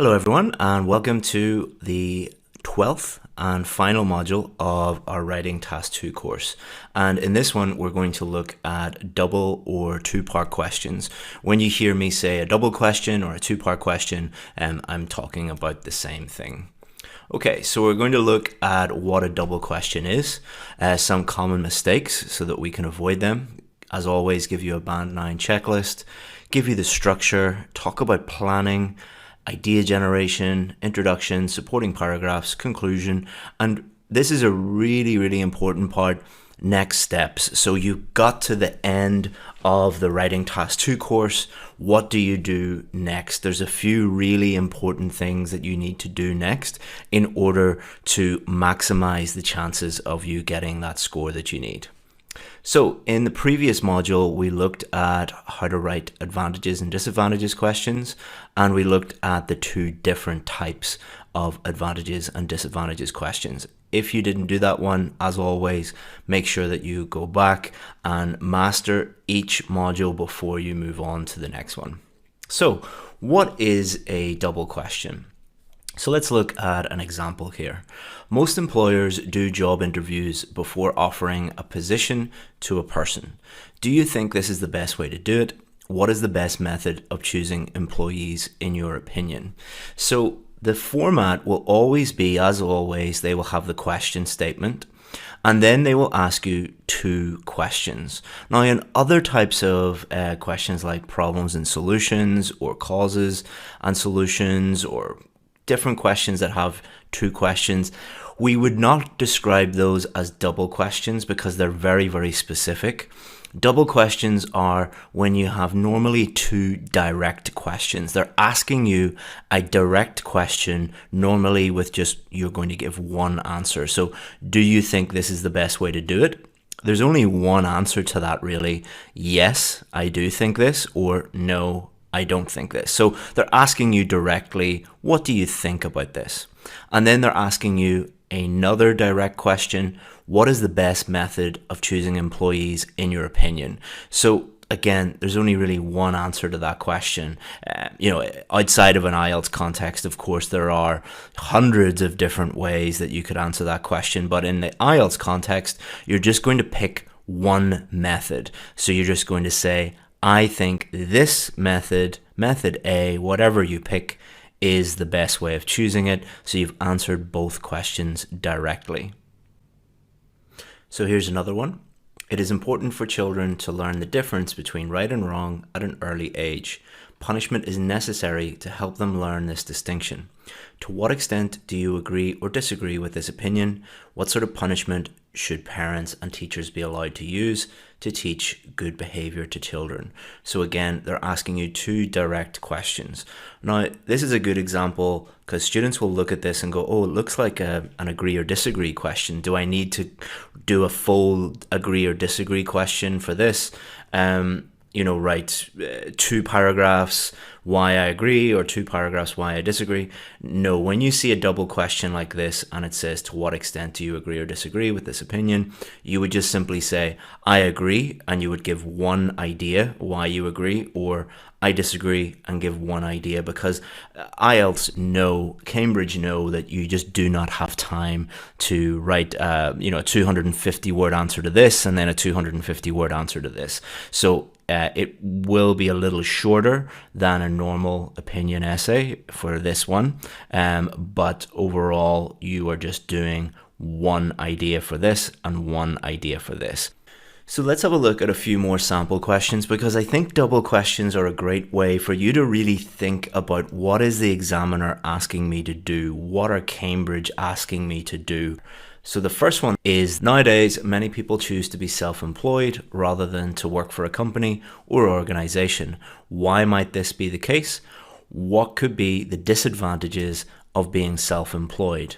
Hello everyone, and welcome to the 12th and final module of our Writing Task 2 course. And in this one, we're going to look at double or two-part questions. When you hear me say a double question or a two-part question, I'm talking about the same thing. Okay, so we're going to look at what a double question is, some common mistakes so that we can avoid them. As always, give you a Band 9 checklist, give you the structure, talk about planning, idea generation, introduction, supporting paragraphs, conclusion, and this is a really important part, next steps. So you got to the end of the Writing Task 2 course. What do you do next? There's a few really important things that you need to do next in order to maximize the chances of you getting that score that you need. So in the previous module, we looked at how to write advantages and disadvantages questions, and we looked at the two different types of advantages and disadvantages questions. If you didn't do that one, as always, make sure that you go back and master each module before you move on to the next one. So what is a double question? So let's look at an example here. Most employers do job interviews before offering a position to a person. Do you think this is the best way to do it? What is the best method of choosing employees in your opinion? So the format will always be, as always, they will have the question statement, and then they will ask you two questions. Now, in other types of questions like problems and solutions, or causes and solutions, or different questions that have two questions, we would not describe those as double questions because they're very specific. Double questions are when you have normally two direct questions. They're asking you a direct question, normally with just, you're going to give one answer. So do you think this is the best way to do it? There's only one answer to that really. Yes, I do think this, or no, I don't think this. So they're asking you directly, what do you think about this? And then they're asking you another direct question, what is the best method of choosing employees in your opinion? So again, there's only really one answer to that question. Outside of an IELTS context, of course, there are hundreds of different ways that you could answer that question. But in the IELTS context, you're just going to pick one method. So you're just going to say, I think this method A, whatever you pick, is the best way of choosing it. So you've answered both questions directly. So here's another one. It is important for children to learn the difference between right and wrong at an early age. Punishment is necessary to help them learn this distinction. To what extent do you agree or disagree with this opinion? What sort of punishment should parents and teachers be allowed to use to teach good behavior to children? So again, they're asking you two direct questions. Now, this is a good example because students will look at this and go, oh, it looks like an agree or disagree question. Do I need to do a full agree or disagree question for this? Write two paragraphs why I agree or two paragraphs why I disagree. No, when you see a double question like this and it says, to what extent do you agree or disagree with this opinion? You would just simply say, I agree, and you would give one idea why you agree, or I disagree and give one idea, because IELTS know, Cambridge know that you just do not have time to write a 250 word answer to this and then a 250 word answer to this. So it will be a little shorter than a normal opinion essay for this one, but overall you are just doing one idea for this and one idea for this. So let's have a look at a few more sample questions, because I think double questions are a great way for you to really think about, what is the examiner asking me to do? What are Cambridge asking me to do? So the first one is, nowadays many people choose to be self-employed rather than to work for a company or organization. Why might this be the case? What could be the disadvantages of being self-employed?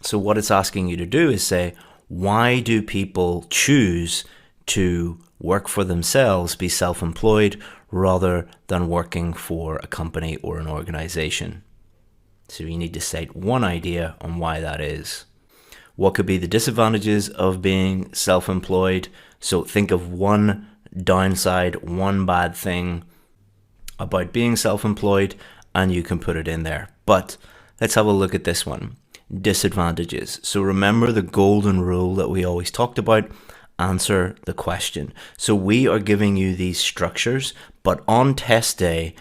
So what it's asking you to do is say, why do people choose to work for themselves, be self-employed, rather than working for a company or an organization? So you need to state one idea on why that is. What could be the disadvantages of being self-employed? So think of one downside, one bad thing about being self-employed, and you can put it in there. But let's have a look at this one. Disadvantages. So remember the golden rule that we always talked about. Answer the question. So we are giving you these structures, but on test day,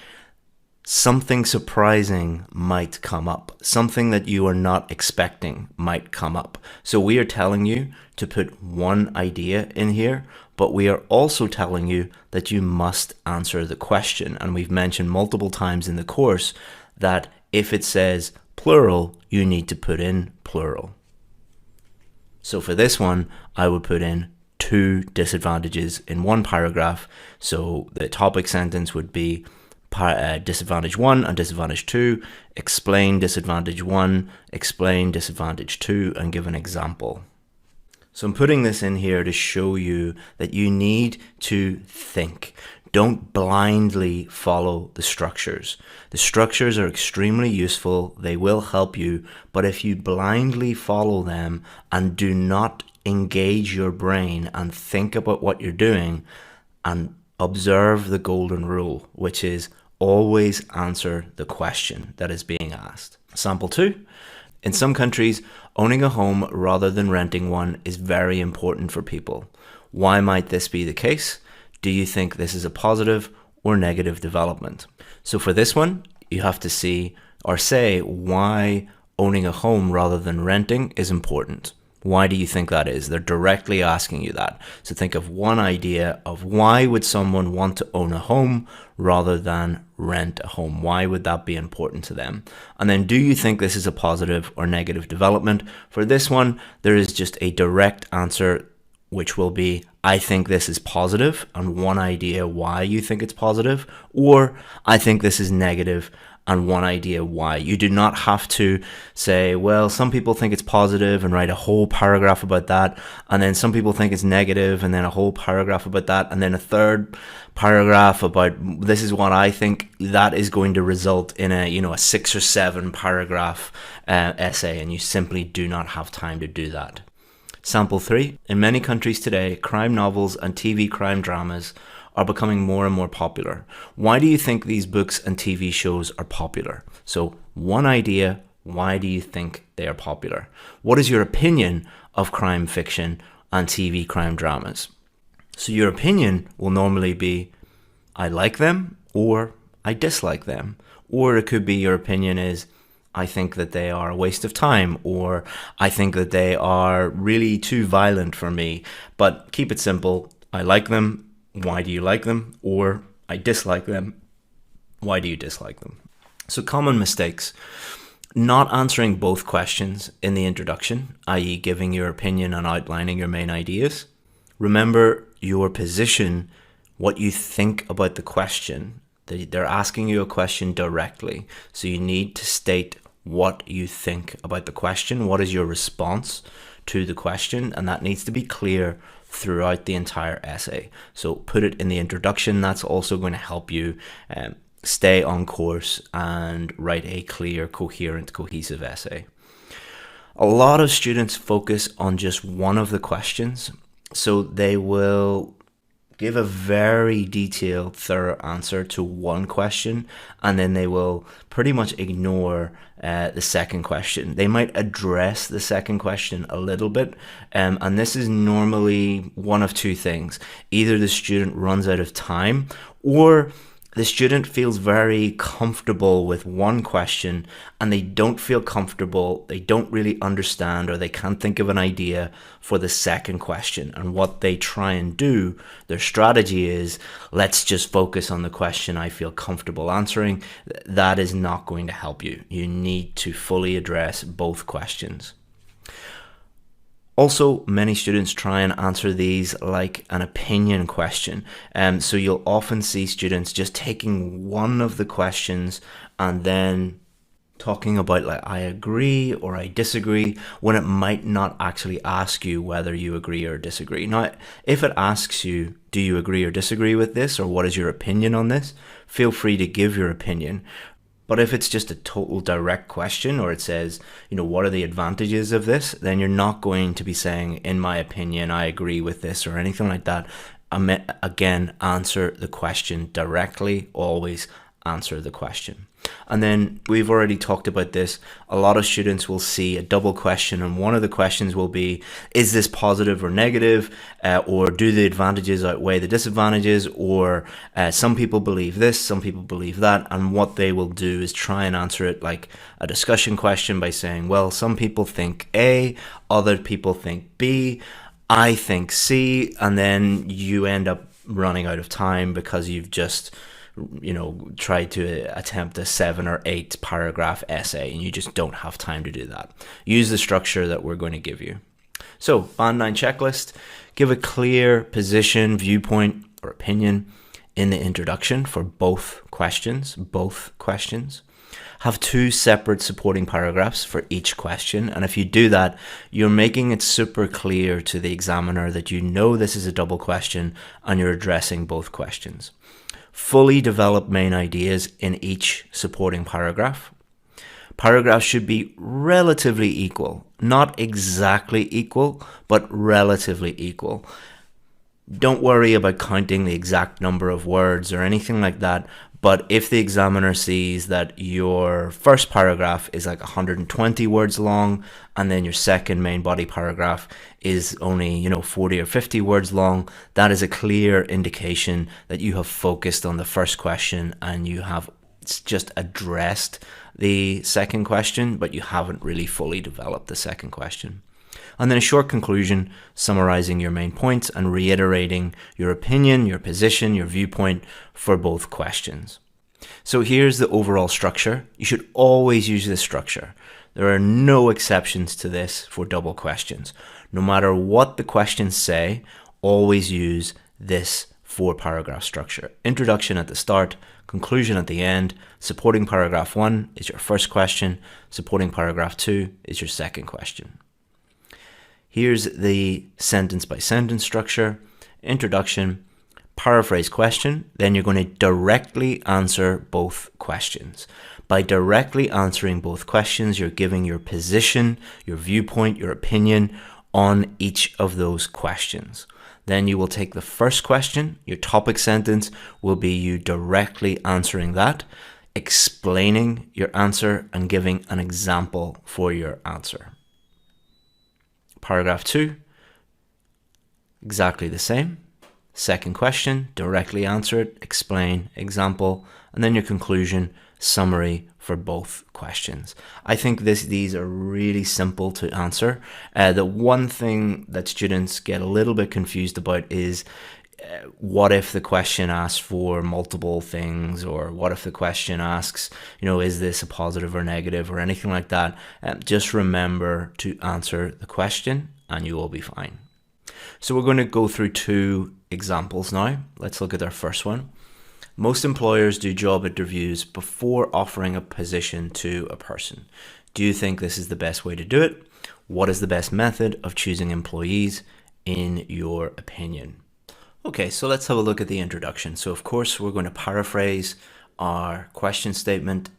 something surprising might come up. Something that you are not expecting might come up. So we are telling you to put one idea in here, but we are also telling you that you must answer the question. And we've mentioned multiple times in the course that if it says plural, you need to put in plural. So for this one, I would put in 2 disadvantages in one paragraph. So the topic sentence would be disadvantage 1 and disadvantage 2, explain disadvantage 1, explain disadvantage 2, and give an example. So I'm putting this in here to show you that you need to think. Don't blindly follow the structures. The structures are extremely useful. They will help you. But if you blindly follow them and do not engage your brain and think about what you're doing and observe the golden rule, which is always answer the question that is being asked. Sample 2. In some countries, owning a home rather than renting one is very important for people. Why might this be the case? Do you think this is a positive or negative development? So for this one, you have to see or say why owning a home rather than renting is important. Why do you think that is? They're directly asking you that. So think of one idea of why would someone want to own a home rather than rent a home? Why would that be important to them? And then do you think this is a positive or negative development? For this one, there is just a direct answer, which will be, I think this is positive, and one idea why you think it's positive, or I think this is negative and one idea why. You do not have to say, well, some people think it's positive and write a whole paragraph about that, and then some people think it's negative and then a whole paragraph about that, and then a third paragraph about this is what I think. That is going to result in a 6 or 7 paragraph essay, and you simply do not have time to do that. Sample 3. In many countries today, crime novels and TV crime dramas are becoming more and more popular. Why do you think these books and TV shows are popular? So one idea, why do you think they are popular? What is your opinion of crime fiction and TV crime dramas? So your opinion will normally be, I like them, or I dislike them. Or it could be your opinion is, I think that they are a waste of time, or I think that they are really too violent for me. But keep it simple. I like them. Why do you like them? Or I dislike them. Why do you dislike them? So common mistakes. Not answering both questions in the introduction, i.e. giving your opinion and outlining your main ideas. Remember your position, what you think about the question. They're asking you a question directly. So you need to state what you think about the question. What is your response to the question? And that needs to be clear throughout the entire essay. So put it in the introduction. That's also going to help you stay on course and write a clear, coherent, cohesive essay. A lot of students focus on just one of the questions. So they will give a very detailed, thorough answer to one question, and then they will pretty much ignore the second question. They might address the second question a little bit, and this is normally one of two things. Either the student runs out of time, or the student feels very comfortable with one question and they don't feel comfortable, they don't really understand, or they can't think of an idea for the second question. And what they try and do, their strategy is, let's just focus on the question I feel comfortable answering. That is not going to help you. You need to fully address both questions. Also, many students try and answer these like an opinion question. So you'll often see students just taking one of the questions and then talking about like, I agree or I disagree, when it might not actually ask you whether you agree or disagree. Now, if it asks you, do you agree or disagree with this, or what is your opinion on this? Feel free to give your opinion. But if it's just a total direct question, or it says, what are the advantages of this? Then you're not going to be saying, in my opinion, I agree with this or anything like that. Again, answer the question directly. Always answer the question. And then we've already talked about this. A lot of students will see a double question, and one of the questions will be, is this positive or negative? Or do the advantages outweigh the disadvantages? Or some people believe this, some people believe that. And what they will do is try and answer it like a discussion question by saying, well, some people think A, other people think B, I think C, and then you end up running out of time because you've just try to attempt a 7 or 8 paragraph essay and you just don't have time to do that. Use the structure that we're going to give you. So, Band 9 checklist: give a clear position, viewpoint, or opinion in the introduction for both questions. Have 2 separate supporting paragraphs for each question, and if you do that, you're making it super clear to the examiner that you know this is a double question and you're addressing both questions. Fully develop main ideas in each supporting paragraph. Paragraphs should be relatively equal, not exactly equal, but relatively equal. Don't worry about counting the exact number of words or anything like that, but if the examiner sees that your first paragraph is like 120 words long and then your second main body paragraph is only 40 or 50 words long, that is a clear indication that you have focused on the first question and you have just addressed the second question, but you haven't really fully developed the second question. And then a short conclusion summarizing your main points and reiterating your opinion, your position, your viewpoint for both questions. So here's the overall structure. You should always use this structure. There are no exceptions to this for double questions. No matter what the questions say, always use this 4-paragraph structure. Introduction at the start, conclusion at the end. Supporting paragraph 1 is your first question. Supporting paragraph 2 is your second question. Here's the sentence by sentence structure. Introduction, paraphrase question, then you're going to directly answer both questions. By directly answering both questions, you're giving your position, your viewpoint, your opinion on each of those questions. Then you will take the first question, your topic sentence will be you directly answering that, explaining your answer and giving an example for your answer. Paragraph 2, exactly the same. Second question, directly answer it, explain, example, and then your conclusion, summary for both questions. I think these are really simple to answer. The one thing that students get a little bit confused about is what if the question asks for multiple things, or what if the question asks, is this a positive or negative or anything like that. Just remember to answer the question and you will be fine. So we're going to go through 2 examples now. Let's look at our first one. Most employers do job interviews before offering a position to a person. Do you think this is the best way to do it? What is the best method of choosing employees in your opinion? Okay, so let's have a look at the introduction. So of course, we're going to paraphrase our question statement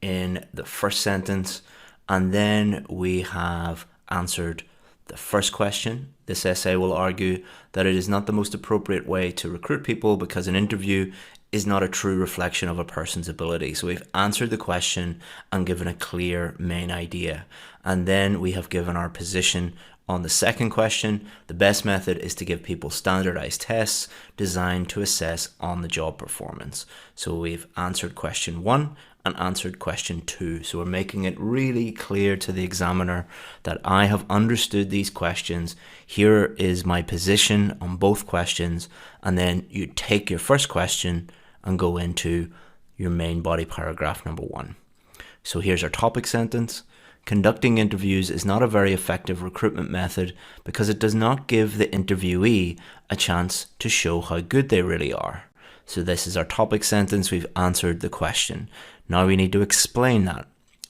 in the first sentence, and then we have answered the first question. This essay will argue that it is not the most appropriate way to recruit people because an interview is not a true reflection of a person's ability. So we've answered the question and given a clear main idea. And then we have given our position on the second question. The best method is to give people standardized tests designed to assess on-the-job performance. So we've answered question 1 and answered question 2. So we're making it really clear to the examiner that I have understood these questions. Here is my position on both questions. And then you take your first question and go into your main body paragraph number 1. So here's our topic sentence. Conducting interviews is not a very effective recruitment method because it does not give the interviewee a chance to show how good they really are. So this is our topic sentence. We've answered the question. Now we need to explain that.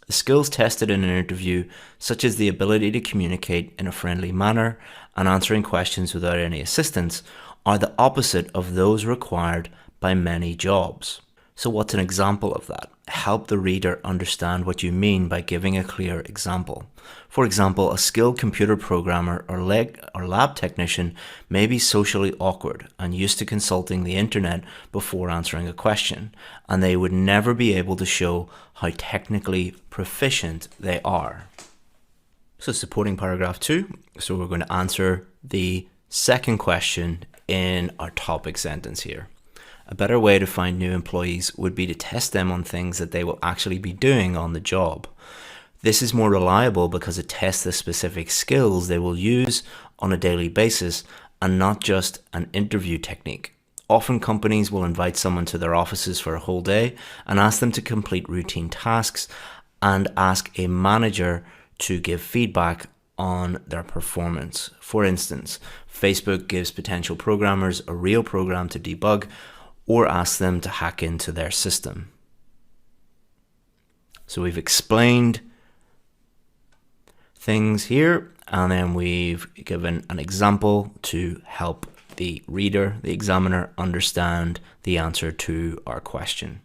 The skills tested in an interview, such as the ability to communicate in a friendly manner and answering questions without any assistance, are the opposite of those required by many jobs. So what's an example of that? Help the reader understand what you mean by giving a clear example. For example, a skilled computer programmer or lab technician may be socially awkward and used to consulting the internet before answering a question, and they would never be able to show how technically proficient they are. So supporting paragraph 2, so we're going to answer the second question in our topic sentence here. A better way to find new employees would be to test them on things that they will actually be doing on the job. This is more reliable because it tests the specific skills they will use on a daily basis and not just an interview technique. Often companies will invite someone to their offices for a whole day and ask them to complete routine tasks and ask a manager to give feedback on their performance. For instance, Facebook gives potential programmers a real program to debug or ask them to hack into their system. So we've explained things here, and then we've given an example to help the reader, the examiner, understand the answer to our question.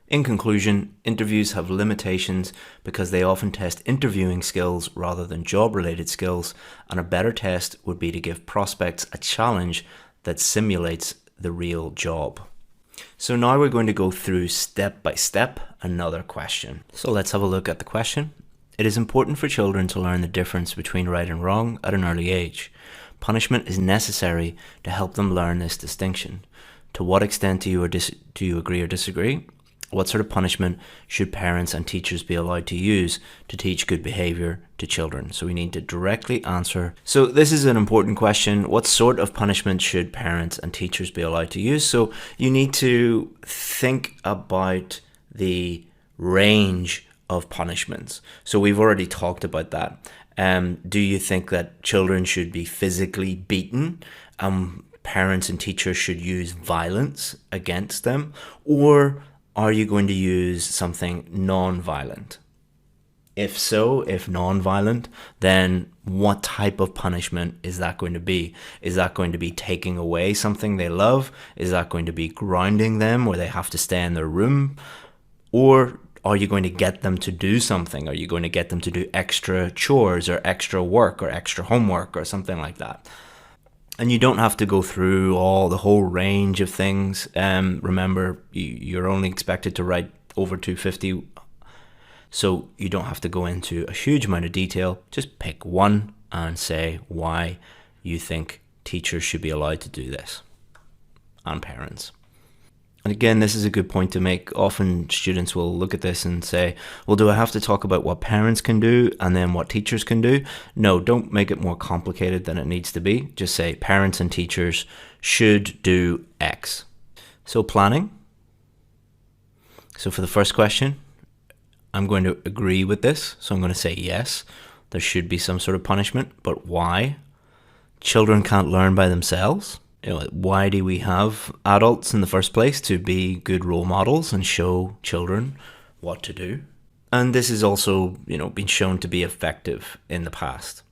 In conclusion, interviews have limitations because they often test interviewing skills rather than job-related skills, and a better test would be to give prospects a challenge that simulates the real job. So now we're going to go through step by step another question. So let's have a look at the question. It is important for children to learn the difference between right and wrong at an early age. Punishment is necessary to help them learn this distinction. To what extent do you agree or disagree? What sort of punishment should parents and teachers be allowed to use to teach good behavior to children? So we need to directly answer. So this is an important question. What sort of punishment should parents and teachers be allowed to use? So you need to think about the range of punishments. So we've already talked about that. Do you think that children should be physically beaten? Parents and teachers should use violence against them? Or are you going to use something non-violent? If so, if non-violent, then what type of punishment is that going to be? Is that going to be taking away something they love? Is that going to be grounding them where they have to stay in their room? Or are you going to get them to do something? Are you going to get them to do extra chores or extra work or extra homework or something like that? And you don't have to go through the whole range of things. Remember, you're only expected to write over 250, so you don't have to go into a huge amount of detail. Just pick one and say why you think teachers should be allowed to do this, and parents. And again, this is a good point to make. Often students will look at this and say, well, do I have to talk about what parents can do and then what teachers can do? No, don't make it more complicated than it needs to be. Just say parents and teachers should do X. So planning. So for the first question, I'm going to agree with this. So I'm going to say yes, there should be some sort of punishment, but why? Children can't learn by themselves. Why do we have adults in the first place? To be good role models and show children what to do. And this has also, been shown to be effective in the past.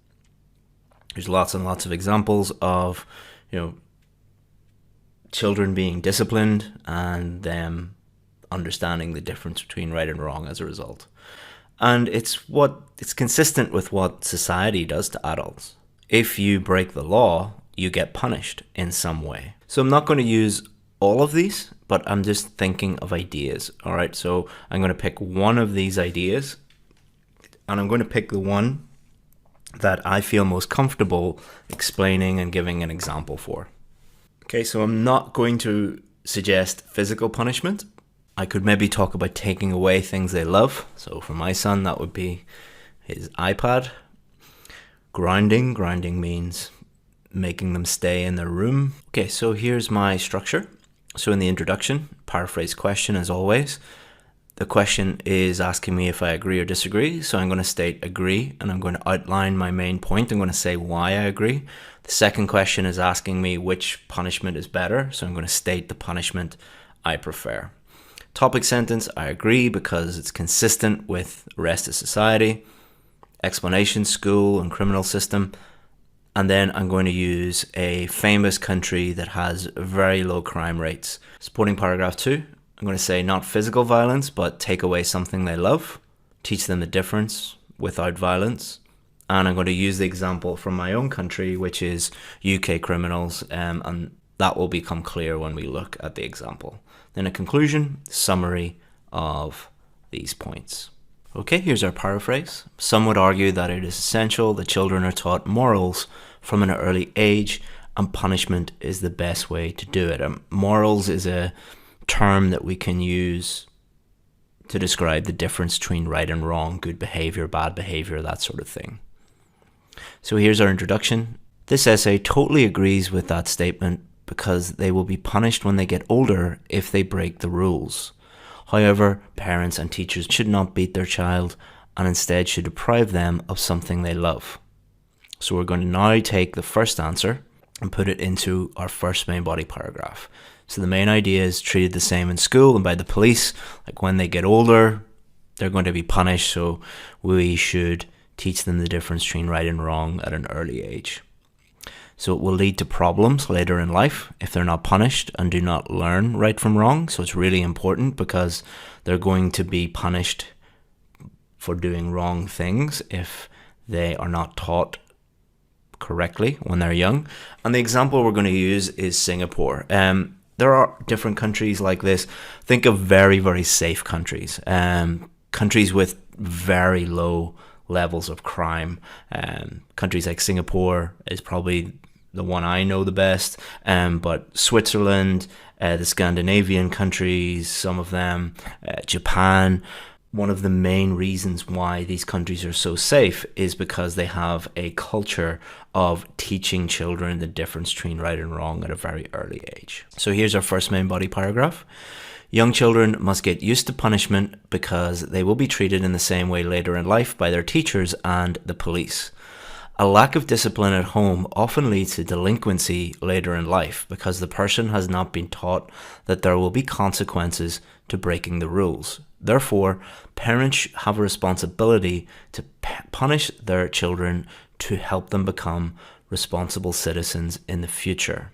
There's lots and lots of examples of, children being disciplined and them understanding the difference between right and wrong as a result. And it's consistent with what society does to adults. If you break the law, you get punished in some way. So I'm not going to use all of these, but I'm just thinking of ideas. All right, so I'm going to pick one of these ideas, and I'm going to pick the one that I feel most comfortable explaining and giving an example for. Okay, so I'm not going to suggest physical punishment. I could maybe talk about taking away things they love. So for my son, that would be his iPad. Grounding means making them stay in their room. Okay, so here's my structure. So in the introduction, paraphrase question as always. The question is asking me if I agree or disagree. So I'm going to state agree, and I'm going to outline my main point. I'm going to say why I agree. The second question is asking me which punishment is better. So I'm going to state the punishment I prefer. Topic sentence, I agree because it's consistent with the rest of society. Explanation, school and criminal system. And then I'm going to use a famous country that has very low crime rates. Supporting paragraph 2, I'm going to say not physical violence, but take away something they love. Teach them the difference without violence. And I'm going to use the example from my own country, which is UK criminals, and that will become clear when we look at the example. Then a conclusion, summary of these points. Okay, here's our paraphrase. Some would argue that it is essential that children are taught morals from an early age, and punishment is the best way to do it. Morals is a term that we can use to describe the difference between right and wrong, good behavior, bad behavior, that sort of thing. So here's our introduction. This essay totally agrees with that statement because they will be punished when they get older if they break the rules. However, parents and teachers should not beat their child and instead should deprive them of something they love. So we're going to now take the first answer and put it into our first main body paragraph. So the main idea is treated the same in school and by the police. Like when they get older, they're going to be punished. So we should teach them the difference between right and wrong at an early age. So it will lead to problems later in life if they're not punished and do not learn right from wrong. So it's really important because they're going to be punished for doing wrong things if they are not taught correctly when they're young. And the example we're going to use is Singapore. There are different countries like this. Think of very, very safe countries. Countries with very low levels of crime. Countries like Singapore is probably the one I know the best, but Switzerland, the Scandinavian countries, some of them, Japan. One of the main reasons why these countries are so safe is because they have a culture of teaching children the difference between right and wrong at a very early age. So here's our first main body paragraph. Young children must get used to punishment because they will be treated in the same way later in life by their teachers and the police. A lack of discipline at home often leads to delinquency later in life because the person has not been taught that there will be consequences to breaking the rules. Therefore, parents have a responsibility to punish their children to help them become responsible citizens in the future.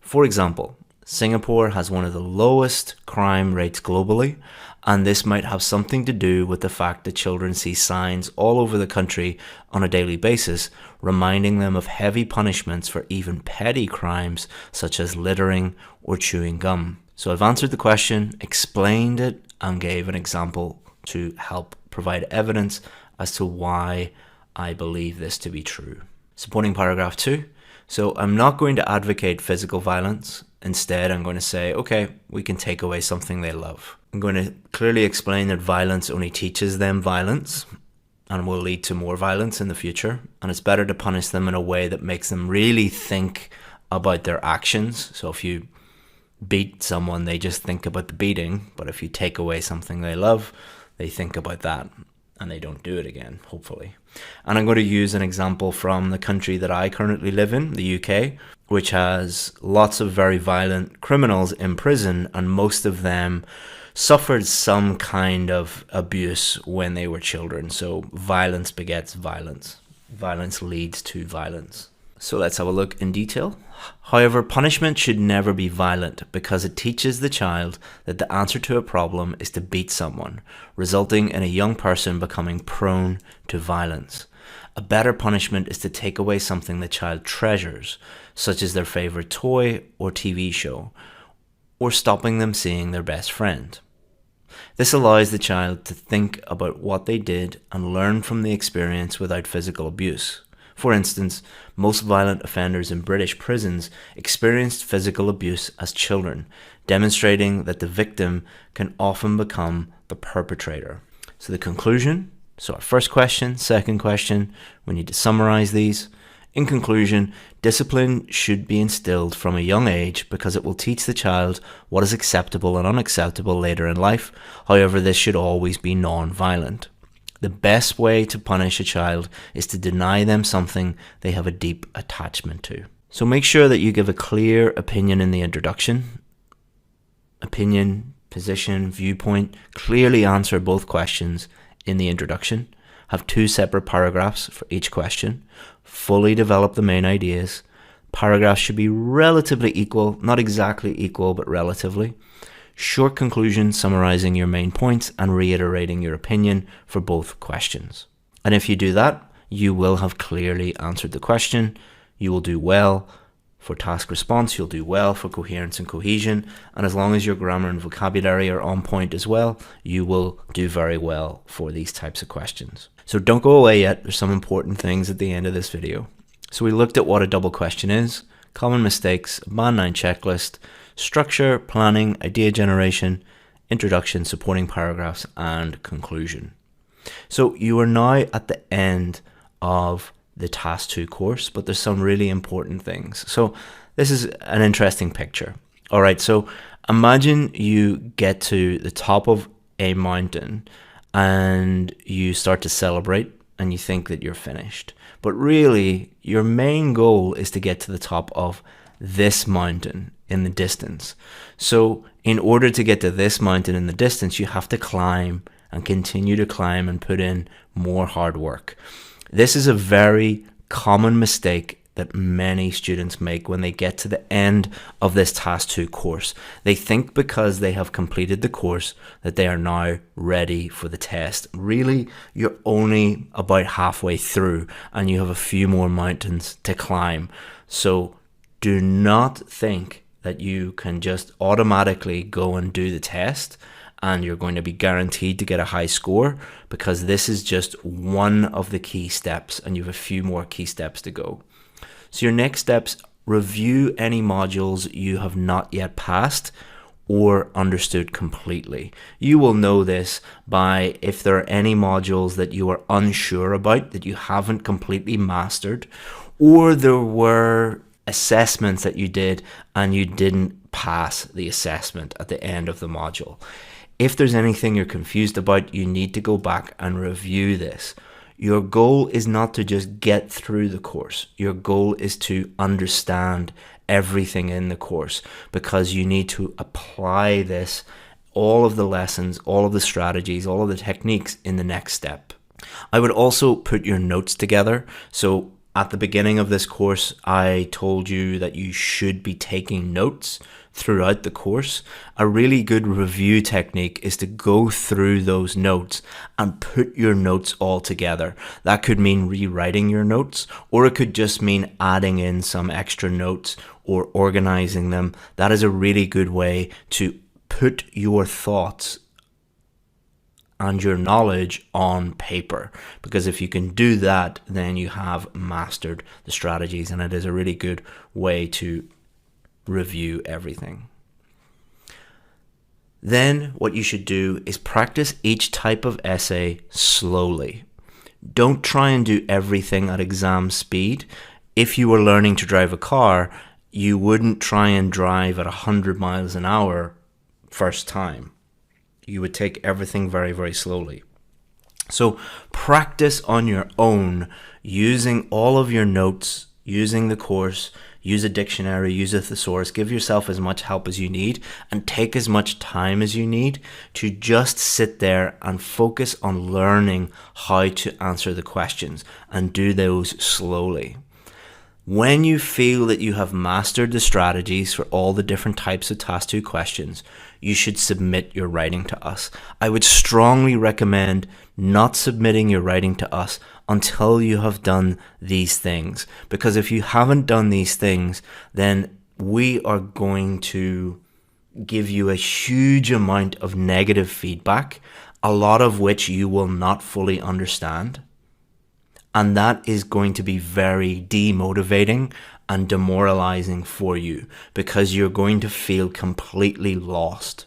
For example, Singapore has one of the lowest crime rates globally, and this might have something to do with the fact that children see signs all over the country on a daily basis, reminding them of heavy punishments for even petty crimes such as littering or chewing gum. So I've answered the question, explained it, and gave an example to help provide evidence as to why I believe this to be true. Supporting paragraph 2. So I'm not going to advocate physical violence. Instead, I'm going to say, okay, we can take away something they love. I'm going to clearly explain that violence only teaches them violence and will lead to more violence in the future. And it's better to punish them in a way that makes them really think about their actions. So if you beat someone, they just think about the beating. But if you take away something they love, they think about that and they don't do it again, hopefully. And I'm going to use an example from the country that I currently live in, the UK, which has lots of very violent criminals in prison, and most of them suffered some kind of abuse when they were children. So violence begets violence. Violence leads to violence. So let's have a look in detail. However, punishment should never be violent because it teaches the child that the answer to a problem is to beat someone, resulting in a young person becoming prone to violence. A better punishment is to take away something the child treasures, such as their favorite toy or TV show, or stopping them seeing their best friend. This allows the child to think about what they did and learn from the experience without physical abuse. For instance, most violent offenders in British prisons experienced physical abuse as children, demonstrating that the victim can often become the perpetrator. So the conclusion, so our first question, second question, we need to summarize these. In conclusion, discipline should be instilled from a young age because it will teach the child what is acceptable and unacceptable later in life. However, this should always be non-violent. The best way to punish a child is to deny them something they have a deep attachment to. So make sure that you give a clear opinion in the introduction. Opinion, position, viewpoint. Clearly answer both questions in the introduction. Have 2 separate paragraphs for each question. Fully develop the main ideas. Paragraphs should be relatively equal, not exactly equal, but relatively. short conclusion summarizing your main points and reiterating your opinion for both questions. And if you do that, you will have clearly answered the question. You will do well for task response, you'll do well for coherence and cohesion, and as long as your grammar and vocabulary are on point as well, you will do very well for these types of questions. So don't go away yet, there's some important things at the end of this video. So we looked at what a double question is, common mistakes, a Band 9 checklist, structure, planning, idea generation, introduction, supporting paragraphs, and conclusion. So you are now at the end of the Task 2 course, but there's some really important things. So this is an interesting picture. All right, so imagine you get to the top of a mountain and you start to celebrate and you think that you're finished. But really, your main goal is to get to the top of this mountain in the distance. So in order to get to this mountain in the distance, you have to climb and continue to climb and put in more hard work. This is a very common mistake that many students make when they get to the end of this Task 2 course. They think because they have completed the course that they are now ready for the test. Really, you're only about halfway through and you have a few more mountains to climb. So do not think that you can just automatically go and do the test and you're going to be guaranteed to get a high score, because this is just one of the key steps and you have a few more key steps to go. So your next steps, review any modules you have not yet passed or understood completely. You will know this by if there are any modules that you are unsure about, that you haven't completely mastered, or there were assessments that you did and you didn't pass the assessment at the end of the module. If there's anything you're confused about, you need to go back and review this. Your goal is not to just get through the course. Your goal is to understand everything in the course, because you need to apply this, all of the lessons, all of the strategies, all of the techniques in the next step. I would also put your notes together. So at the beginning of this course, I told you that you should be taking notes throughout the course. A really good review technique is to go through those notes and put your notes all together. That could mean rewriting your notes, or it could just mean adding in some extra notes or organizing them. That is a really good way to put your thoughts and your knowledge on paper, because if you can do that, then you have mastered the strategies, and it is a really good way to review everything. Then what you should do is practice each type of essay slowly. Don't try and do everything at exam speed. If you were learning to drive a car, you wouldn't try and drive at 100 miles an hour first time. You would take everything very, very slowly. So practice on your own, using all of your notes, using the course, use a dictionary, use a thesaurus, give yourself as much help as you need and take as much time as you need to just sit there and focus on learning how to answer the questions, and do those slowly. When you feel that you have mastered the strategies for all the different types of Task 2 questions, you should submit your writing to us. I would strongly recommend not submitting your writing to us until you have done these things, because if you haven't done these things, then we are going to give you a huge amount of negative feedback, a lot of which you will not fully understand. And that is going to be very demotivating and demoralizing for you, because you're going to feel completely lost.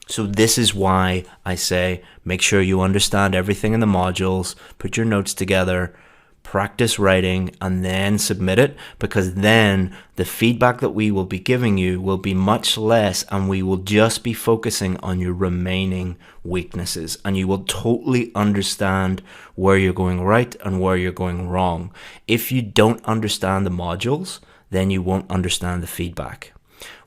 So this is why I say make sure you understand everything in the modules, put your notes together, practice writing, and then submit it, because then the feedback that we will be giving you will be much less, and we will just be focusing on your remaining weaknesses, and you will totally understand where you're going right and where you're going wrong. If you don't understand the modules, then you won't understand the feedback.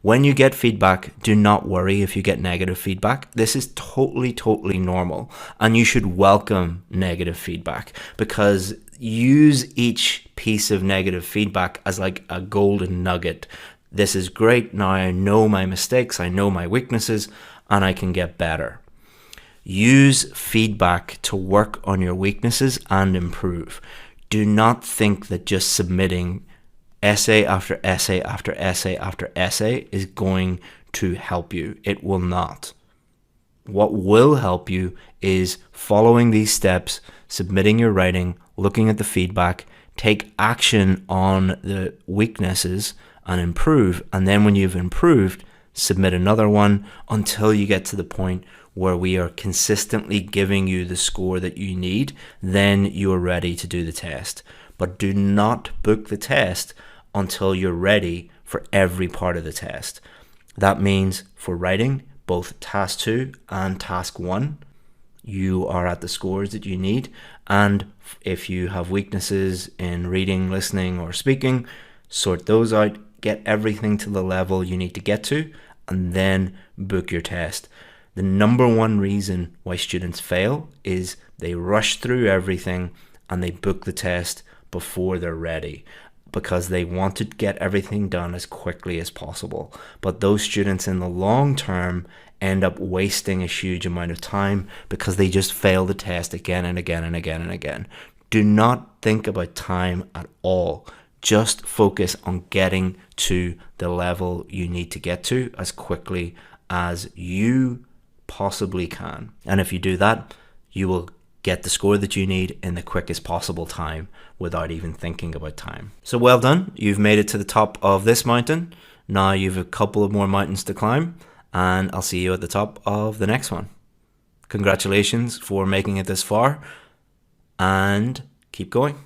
When you get feedback, do not worry if you get negative feedback. This is totally normal, and you should welcome negative feedback, because use each piece of negative feedback as like a golden nugget this is great. Now I know my mistakes, I know my weaknesses, and I can get better. Use feedback to work on your weaknesses and improve. Do not think that just submitting essay after essay after essay after essay is going to help you. It will not. What will help you is following these steps, submitting your writing, looking at the feedback, take action on the weaknesses and improve. And then when you've improved, submit another one until you get to the point where we are consistently giving you the score that you need. Then you are ready to do the test. But do not book the test until you're ready for every part of the test. That means for writing, both task 2 and task 1, you are at the scores that you need. And if you have weaknesses in reading, listening, or speaking, sort those out, get everything to the level you need to get to, and then book your test. The number one reason why students fail is they rush through everything and they book the test before they're ready, because they want to get everything done as quickly as possible. But those students in the long term end up wasting a huge amount of time because they just fail the test again and again and again and again. Do not think about time at all. Just focus on getting to the level you need to get to as quickly as you possibly can. And if you do that, you will get the score that you need in the quickest possible time without even thinking about time. So well done. You've made it to the top of this mountain. Now you've a couple of more mountains to climb, and I'll see you at the top of the next one. Congratulations for making it this far, and keep going.